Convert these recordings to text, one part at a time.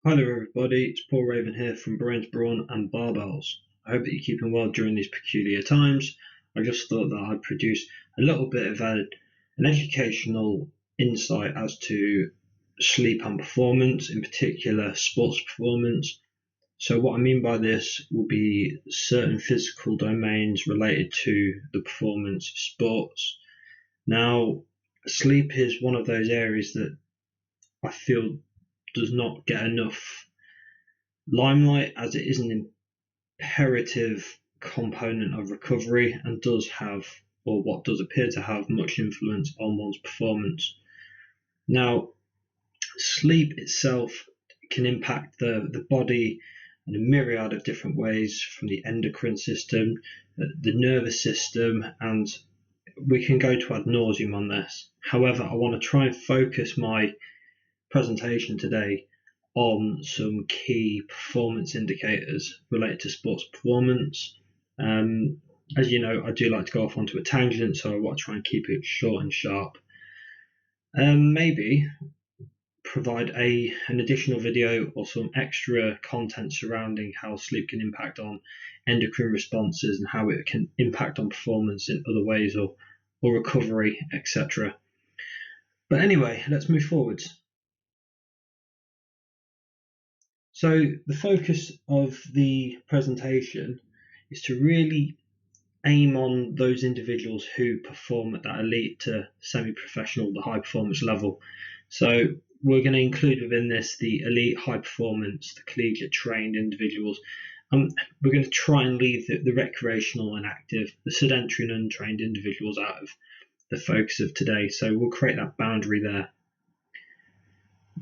Hi there everybody, it's Paul Raven here from Brains, Brawn and Barbells. I hope that you're keeping well during these peculiar times. I just thought that I'd produce a little bit of an educational insight as to sleep and performance, in particular sports performance. So what I mean by this will be certain physical domains related to the performance of sports. Now, sleep is one of those areas that I feel does not get enough limelight, as it is an imperative component of recovery and does have, or what does appear to have, much influence on one's performance. Now, sleep itself can impact the body in a myriad of different ways, from the endocrine system, the nervous system, and we can go to ad nauseum on this. However, I want to try and focus my presentation today on some key performance indicators related to sports performance. As you know, I do like to go off onto a tangent, so I want to try and keep it short and sharp. Maybe provide an additional video or some extra content surrounding how sleep can impact on endocrine responses and how it can impact on performance in other ways, or recovery, etc. But anyway, let's move forwards. So the focus of the presentation is to really aim on those individuals who perform at that elite to semi-professional, the high performance level. So we're going to include within this the elite, high performance, the collegiate trained individuals. We're going to try and leave the recreational and active, the sedentary and untrained individuals out of the focus of today. So we'll create that boundary there.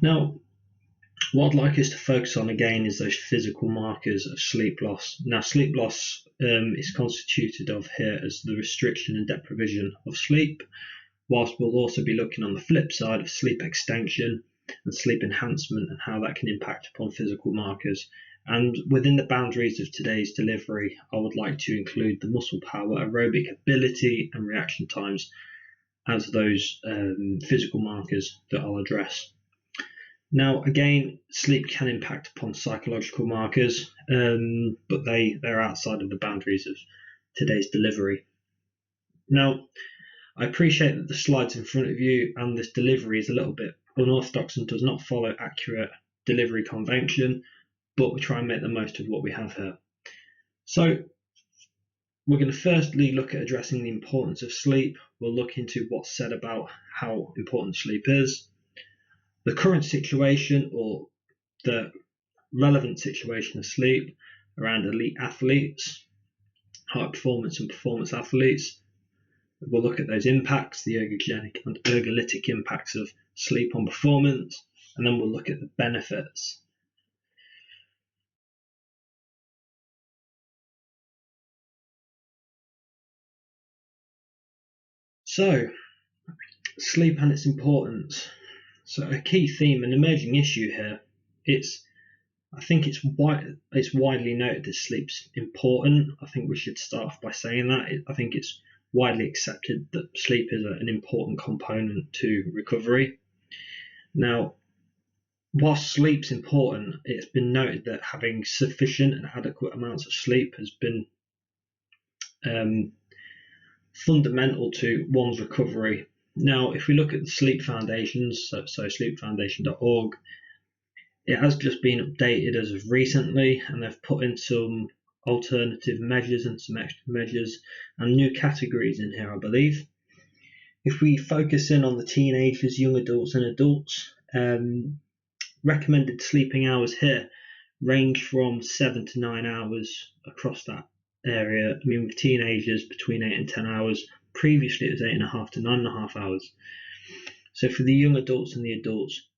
Now, what I'd like us to focus on again is those physical markers of sleep loss. Now, sleep loss is constituted of here as the restriction and deprivation of sleep, whilst we'll also be looking on the flip side of sleep extension and sleep enhancement and how that can impact upon physical markers. And within the boundaries of today's delivery, I would like to include the muscle power, aerobic ability and reaction times as those physical markers that I'll address. Now, again, sleep can impact upon psychological markers, but they're outside of the boundaries of today's delivery. Now, I appreciate that the slides in front of you and this delivery is a little bit unorthodox and does not follow accurate delivery convention, but we try and make the most of what we have here. So we're going to firstly look at addressing the importance of sleep. We'll look into what's said about how important sleep is, the current situation or the relevant situation of sleep around elite athletes, high performance and performance athletes. We'll look at those impacts, the ergogenic and ergolytic impacts of sleep on performance, and then we'll look at the benefits. So, sleep and its importance. So a key theme, an emerging issue here, I think it's widely noted that sleep's important. I think we should start off by saying that. I think it's widely accepted that sleep is an important component to recovery. Now, whilst sleep's important, it's been noted that having sufficient and adequate amounts of sleep has been fundamental to one's recovery. Now, if we look at the sleep foundations, so sleepfoundation.org, it has just been updated as of recently, and they've put in some alternative measures and some extra measures and new categories in here, I believe. If we focus in on the teenagers, young adults and adults, recommended sleeping hours here range from 7 to 9 hours across that area. I mean, with teenagers between 8 and 10 hours. Previously, it was 8.5 to 9.5 hours. So for the young adults and the adults,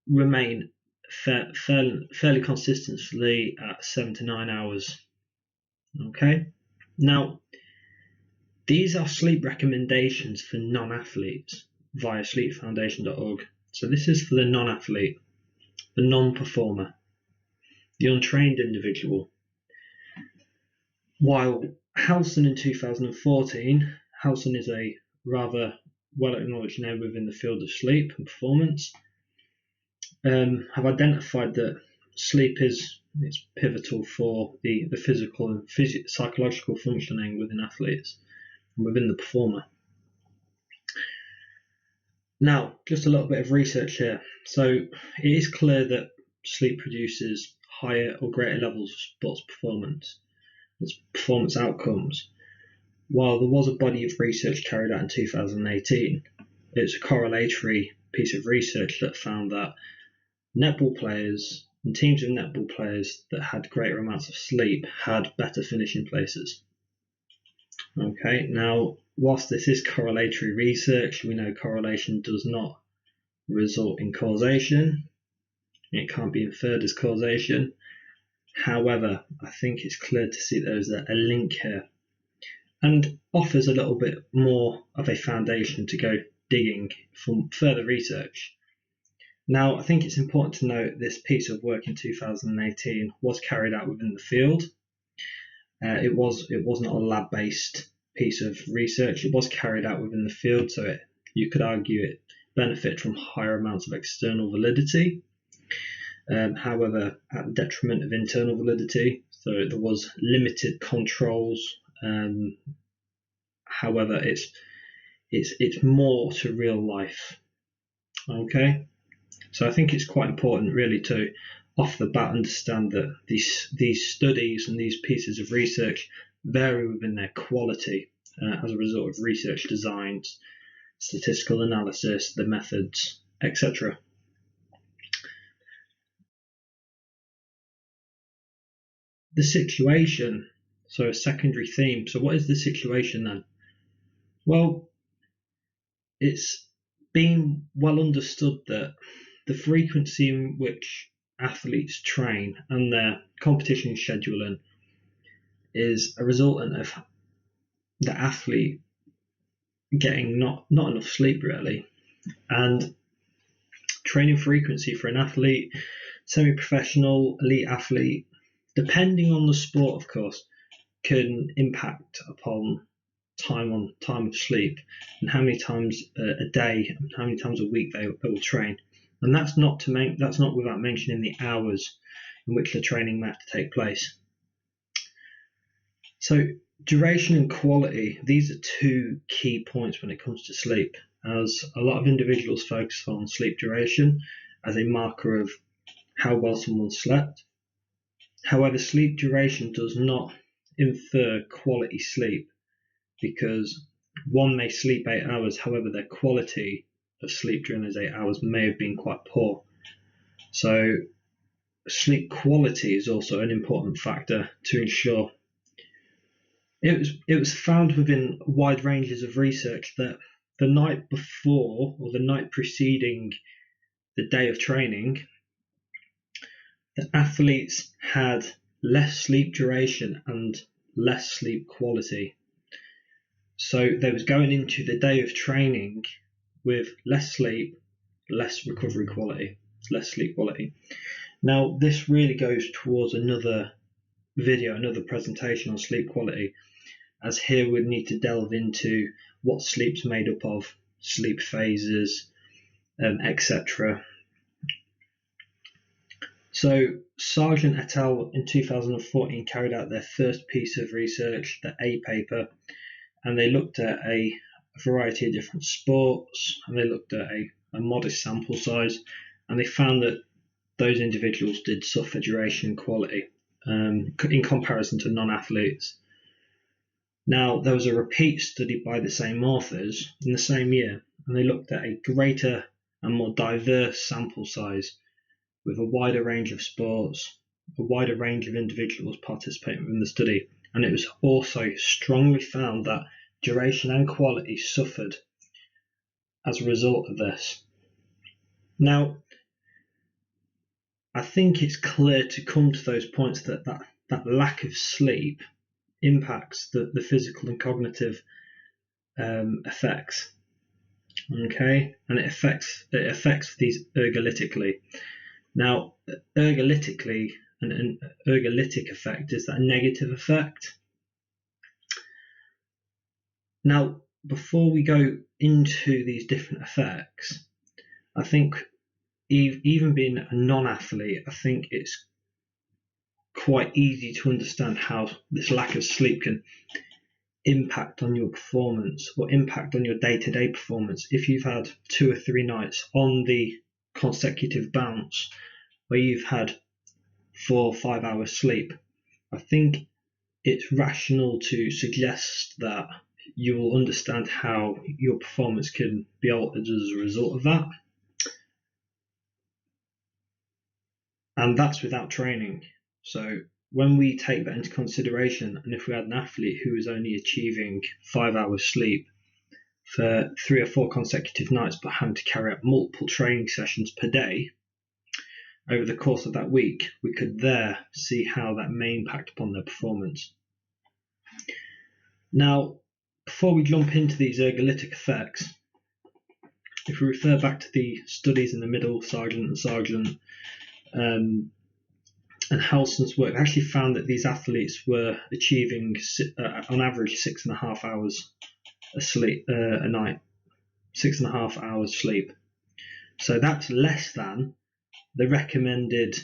remain fairly consistently at 7 to 9 hours. Okay. Now, these are sleep recommendations for non-athletes via sleepfoundation.org. So this is for the non-athlete, the non-performer, the untrained individual. While Halson in 2014, Halson is a rather well-acknowledged name within the field of sleep and performance, have identified that sleep is pivotal for the physical and psychological functioning within athletes and within the performer. Now, just a little bit of research here. So it is clear that sleep produces higher or greater levels of sports performance, its performance outcomes. While there was a body of research carried out in 2018, it's a correlatory piece of research that found that netball players and teams of netball players that had greater amounts of sleep had better finishing places. Okay, now, whilst this is correlatory research, we know correlation does not result in causation. It can't be inferred as causation. However, I think it's clear to see there's a link here and offers a little bit more of a foundation to go digging for further research. Now, I think it's important to note this piece of work in 2018 was carried out within the field. It was not a lab-based piece of research. It was carried out within the field, so you could argue it benefited from higher amounts of external validity. However, at the detriment of internal validity, so there was limited controls. However, it's more to real life. Okay, so I think it's quite important, really, to off the bat understand that these studies and these pieces of research vary within their quality as a result of research designs, statistical analysis, the methods, etc. The situation, so a secondary theme. So what is the situation then? Well, it's been well understood that the frequency in which athletes train and their competition scheduling is a resultant of the athlete getting not enough sleep, really. And training frequency for an athlete, semi-professional, elite athlete, depending on the sport, of course, can impact upon time of sleep and how many times a day and how many times a week they will train. And that's not without mentioning the hours in which the training may have to take place. So duration and quality, these are two key points when it comes to sleep, as a lot of individuals focus on sleep duration as a marker of how well someone slept. However, sleep duration does not infer quality sleep, because one may sleep 8 hours, however, their quality of sleep during those 8 hours may have been quite poor. So sleep quality is also an important factor to ensure. It was found within wide ranges of research that the night before or the night preceding the day of training, the athletes had less sleep duration and less sleep quality. So they was going into the day of training with less sleep, less recovery quality, less sleep quality. Now, this really goes towards another video, another presentation on sleep quality, as here we need to delve into what sleep's made up of, sleep phases, etc. So Sargent et al. In 2014 carried out their first piece of research, the A paper, and they looked at a variety of different sports, and they looked at a modest sample size, and they found that those individuals did suffer duration and quality in comparison to non-athletes. Now, there was a repeat study by the same authors in the same year, and they looked at a greater and more diverse sample size with a wider range of sports, a wider range of individuals participating in the study. And it was also strongly found that duration and quality suffered as a result of this. Now, I think it's clear to come to those points that lack of sleep impacts the physical and cognitive effects. Okay, and it affects these ergolytically. Now, ergolytically, an ergolytic effect is that a negative effect. Now, before we go into these different effects, I think even being a non-athlete, I think it's quite easy to understand how this lack of sleep can impact on your performance or impact on your day-to-day performance. If you've had 2 or 3 nights on the consecutive bounce where you've had 4 or 5 hours sleep, I think it's rational to suggest that you will understand how your performance can be altered as a result of that. And that's without training. So when we take that into consideration, and if we had an athlete who was only achieving 5 hours sleep for 3 or 4 consecutive nights, but having to carry out multiple training sessions per day over the course of that week, we could there see how that may impact upon their performance. Now, before we jump into these ergolytic effects, if we refer back to the studies in the middle, Sargent and Helson's work, actually found that these athletes were achieving on average 6.5 hours sleep a night, 6.5 hours sleep. So that's less than the recommended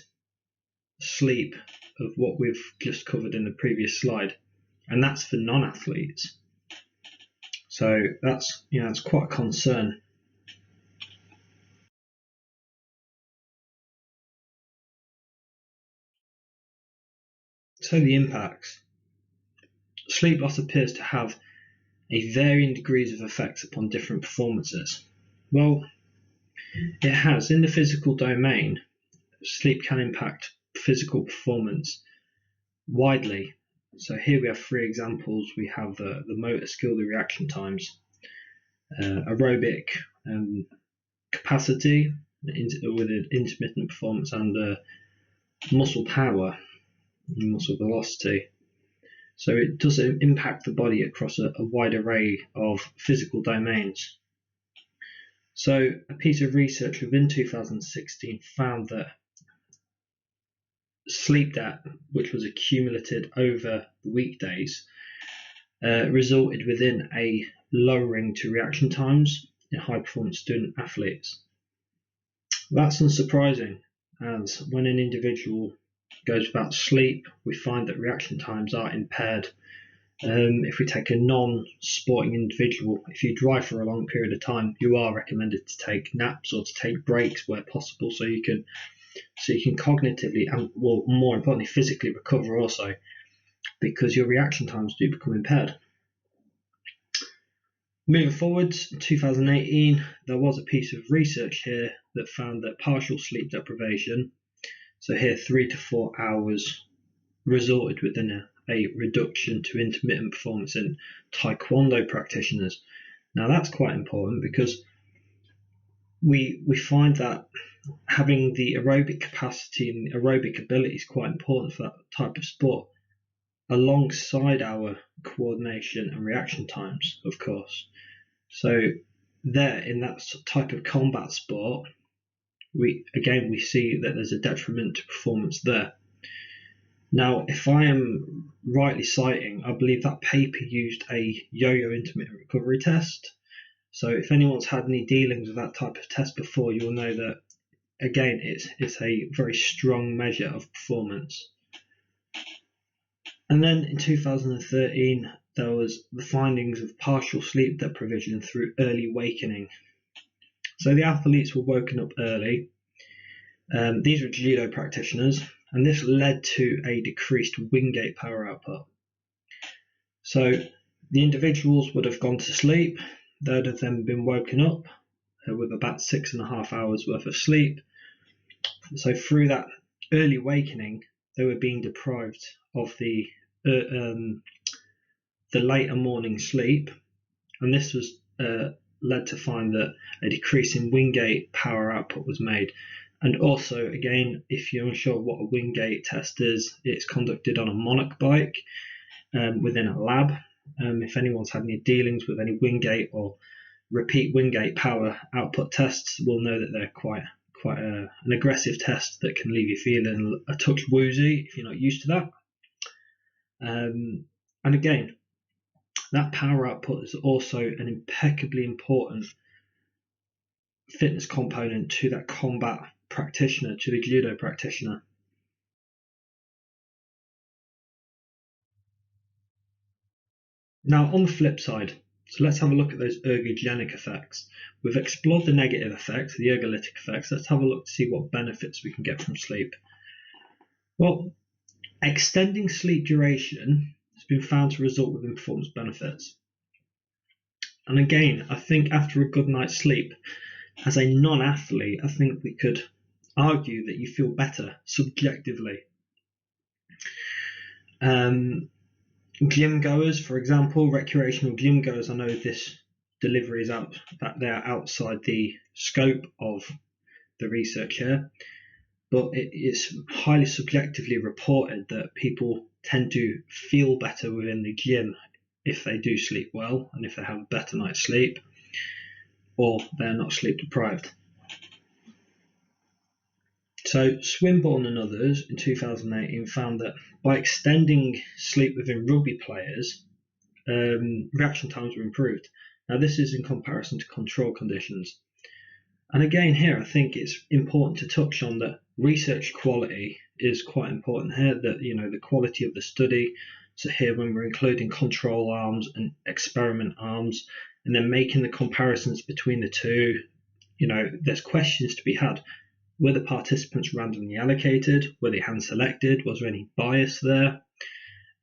sleep of what we've just covered in the previous slide, and that's for non-athletes. So that's quite a concern. So the impacts. Sleep loss appears to have a varying degrees of effects upon different performances. Well, it has. In the physical domain, sleep can impact physical performance widely. So here we have 3 examples. We have the motor skill, the reaction times, aerobic capacity with intermittent performance, and muscle power and muscle velocity. So it does impact the body across a wide array of physical domains. So a piece of research within 2016 found that sleep debt, which was accumulated over the weekdays, resulted within a lowering to reaction times in high-performance student athletes. That's unsurprising, as when an individual goes without sleep, we find that reaction times are impaired. If we take a non-sporting individual, if you drive for a long period of time, you are recommended to take naps or to take breaks where possible, so you can cognitively and, well, more importantly, physically recover also, because your reaction times do become impaired. Moving forwards, in 2018, there was a piece of research here that found that partial sleep deprivation, so here 3 to 4 hours, resulted within a reduction to intermittent performance in taekwondo practitioners. Now that's quite important, because we find that having the aerobic capacity and aerobic ability is quite important for that type of sport, alongside our coordination and reaction times, of course. So there, in that type of combat sport, we see that there's a detriment to performance there. Now, if I am rightly citing, I believe that paper used a yo-yo intermittent recovery test. So if anyone's had any dealings with that type of test before, you'll know that, again, it's a very strong measure of performance. And then in 2013, there was the findings of partial sleep deprivation through early awakening. So the athletes were woken up early. These were judo practitioners, and this led to a decreased Wingate power output. So the individuals would have gone to sleep. They'd have then been woken up with about 6.5 hours worth of sleep. So through that early awakening, they were being deprived of the later morning sleep, and this was led to find that a decrease in Wingate power output was made. And also, again, if you're unsure what a Wingate test is, it's conducted on a Monarch bike within a lab. If anyone's had any dealings with any Wingate or repeat Wingate power output tests, will know that they're quite an aggressive test that can leave you feeling a touch woozy if you're not used to that. And again, that power output is also an impeccably important fitness component to that combat practitioner, to the judo practitioner. Now, on the flip side, so let's have a look at those ergogenic effects. We've explored the negative effects, the ergolytic effects. Let's have a look to see what benefits we can get from sleep. Well, extending sleep duration has been found to result in performance benefits. And again, I think after a good night's sleep, as a non-athlete, I think we could argue that you feel better subjectively. Gym goers, for example, recreational gym goers, I know this delivery is out, that they're outside the scope of the research here, but it's highly subjectively reported that people tend to feel better within the gym if they do sleep well and if they have a better night's sleep, or they're not sleep deprived. So Swinburne and others in 2018 found that by extending sleep within rugby players, reaction times were improved. Now this is in comparison to control conditions. And again here, I think it's important to touch on that research quality is quite important here, that, the quality of the study. So here, when we're including control arms and experiment arms, and then making the comparisons between the two, there's questions to be had. Were the participants randomly allocated? Were they hand selected? Was there any bias there?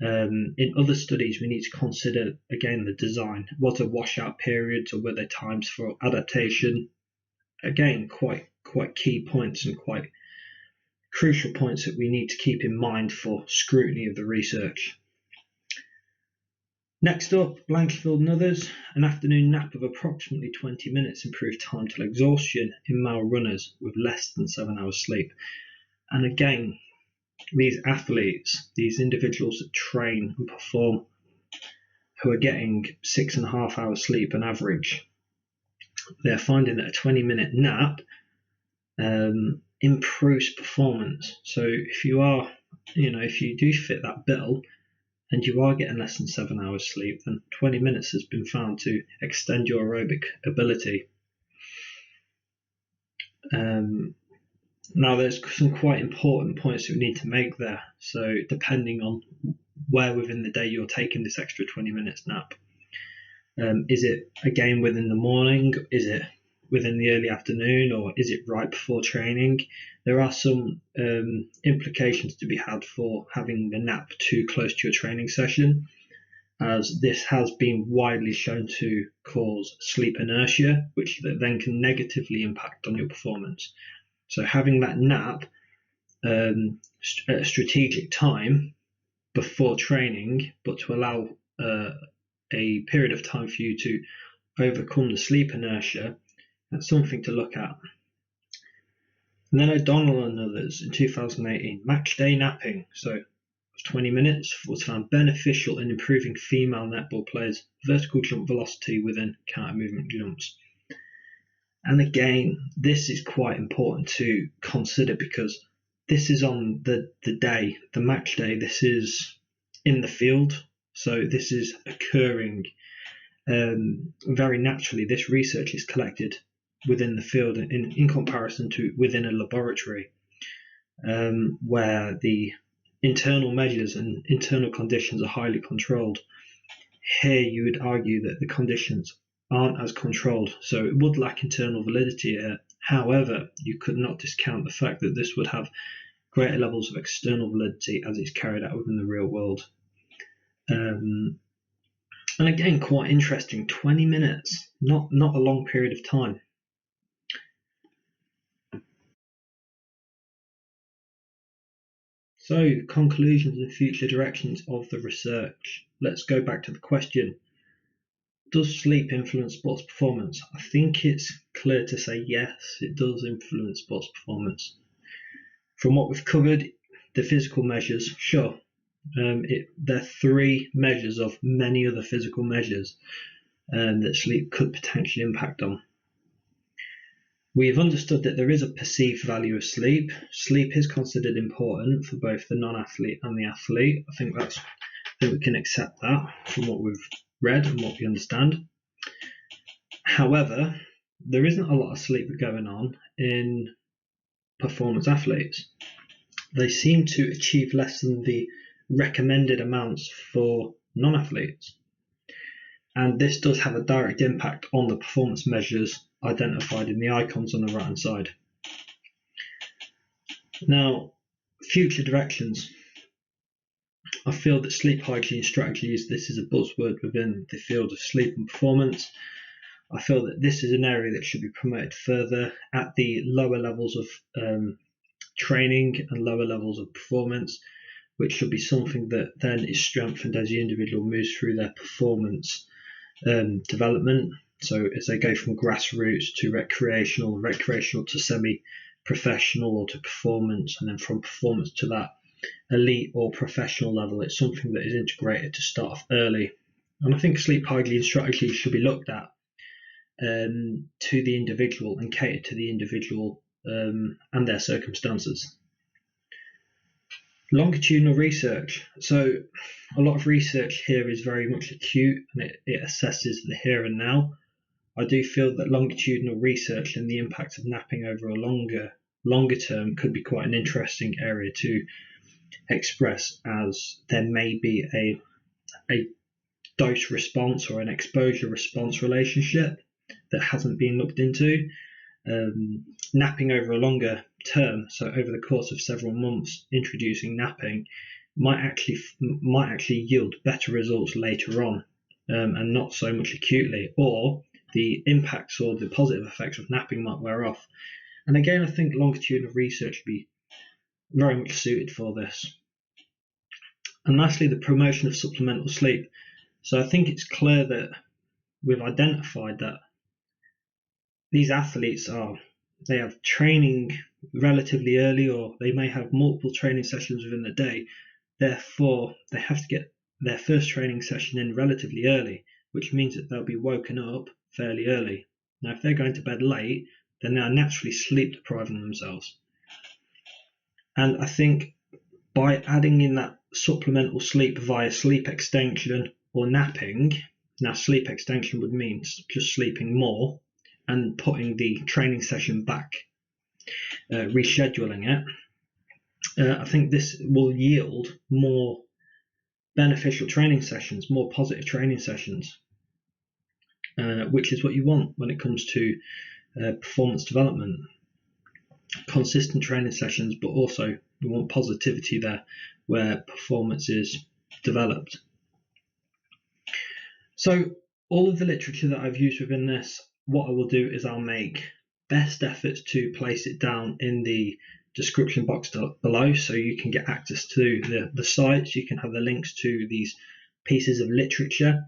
In other studies, we need to consider, again, the design. Was there washout periods, or were there times for adaptation? Again, quite key points and quite crucial points that we need to keep in mind for scrutiny of the research. Next up, Blanchfield and others, an afternoon nap of approximately 20 minutes improved time till exhaustion in male runners with less than 7 hours sleep. And again, these athletes, these individuals that train and perform, who are getting 6.5 hours sleep on average, they're finding that a 20-minute nap improves performance. So if you are, if you do fit that bill, and you are getting less than 7 hours sleep, then 20 minutes has been found to extend your aerobic ability. Now, there's some quite important points that we need to make there. So depending on where within the day you're taking this extra 20 minutes nap, is it again within the morning? Is it within the early afternoon, or is it right before training? There are some implications to be had for having the nap too close to your training session, as this has been widely shown to cause sleep inertia, which then can negatively impact on your performance. So having that nap at a strategic time before training, but to allow a period of time for you to overcome the sleep inertia, that's something to look at. And then O'Donnell and others in 2018, match day napping, so 20 minutes, was found beneficial in improving female netball players' vertical jump velocity within counter movement jumps. And again, this is quite important to consider, because this is on the day, the match day. This is in the field, so this is occurring very naturally. This research is collected within the field in comparison to within a laboratory, where the internal measures and internal conditions are highly controlled. Here you would argue that the conditions aren't as controlled, so it would lack internal validity here. However, you could not discount the fact that this would have greater levels of external validity as it's carried out within the real world. And again, quite interesting, 20 minutes, not a long period of time. So, conclusions and future directions of the research. Let's go back to the question. Does sleep influence sports performance? I think it's clear to say yes, it does influence sports performance. From what we've covered, the physical measures, sure. There are 3 measures of many other physical measures that sleep could potentially impact on. We've understood that there is a perceived value of sleep. Sleep is considered important for both the non-athlete and the athlete. I think we can accept that from what we've read and what we understand. However, there isn't a lot of sleep going on in performance athletes. They seem to achieve less than the recommended amounts for non-athletes. And this does have a direct impact on the performance measures identified in the icons on the right-hand side. Now, future directions. I feel that sleep hygiene strategies, this is a buzzword within the field of sleep and performance. I feel that this is an area that should be promoted further at the lower levels of training and lower levels of performance, which should be something that then is strengthened as the individual moves through their performance development. So as they go from grassroots to recreational to semi-professional or to performance, and then from performance to that elite or professional level, it's something that is integrated to start off early. And I think sleep hygiene strategies should be looked at to the individual and catered to the individual and their circumstances. Longitudinal research. So a lot of research here is very much acute, and it assesses the here and now. I do feel that longitudinal research and the impact of napping over a longer term could be quite an interesting area to express, as there may be a dose response or an exposure response relationship that hasn't been looked into. Napping over a longer term, so over the course of several months, introducing napping might actually yield better results later on, and not so much acutely, or the impacts or the positive effects of napping might wear off. And again, I think longitudinal research would be very much suited for this. And lastly, the promotion of supplemental sleep. So I think it's clear that we've identified that these athletes they have training relatively early, or they may have multiple training sessions within the day. Therefore, they have to get their first training session in relatively early, which means that they'll be woken up fairly early. Now, if they're going to bed late, then they are naturally sleep depriving themselves. And I think by adding in that supplemental sleep via sleep extension or napping, now sleep extension would mean just sleeping more and putting the training session back, rescheduling it, I think this will yield more beneficial training sessions, more positive training sessions, which is what you want when it comes to performance development. Consistent training sessions, but also we want positivity there where performance is developed. So all of the literature that I've used within this, what I will do is I'll make best efforts to place it down in the description box below, so you can get access to the sites. You can have the links to these pieces of literature.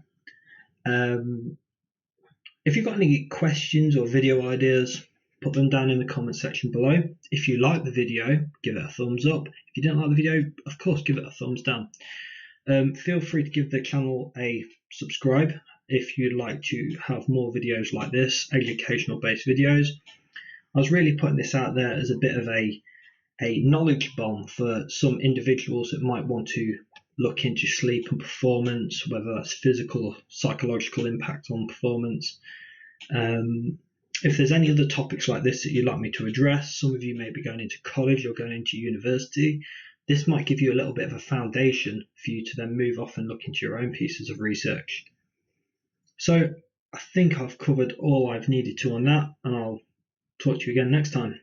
If you've got any questions or video ideas, put them down in the comment section below. If you like the video, give it a thumbs up. If you don't like the video, of course, give it a thumbs down. Feel free to give the channel a subscribe if you'd like to have more videos like this, educational based videos. I was really putting this out there as a bit of a knowledge bomb for some individuals that might want to look into sleep and performance, whether that's physical or psychological impact on performance. If there's any other topics like this that you'd like me to address, some of you may be going into college or going into university. This might give you a little bit of a foundation for you to then move off and look into your own pieces of research. So I think I've covered all I've needed to on that, and I'll talk to you again next time.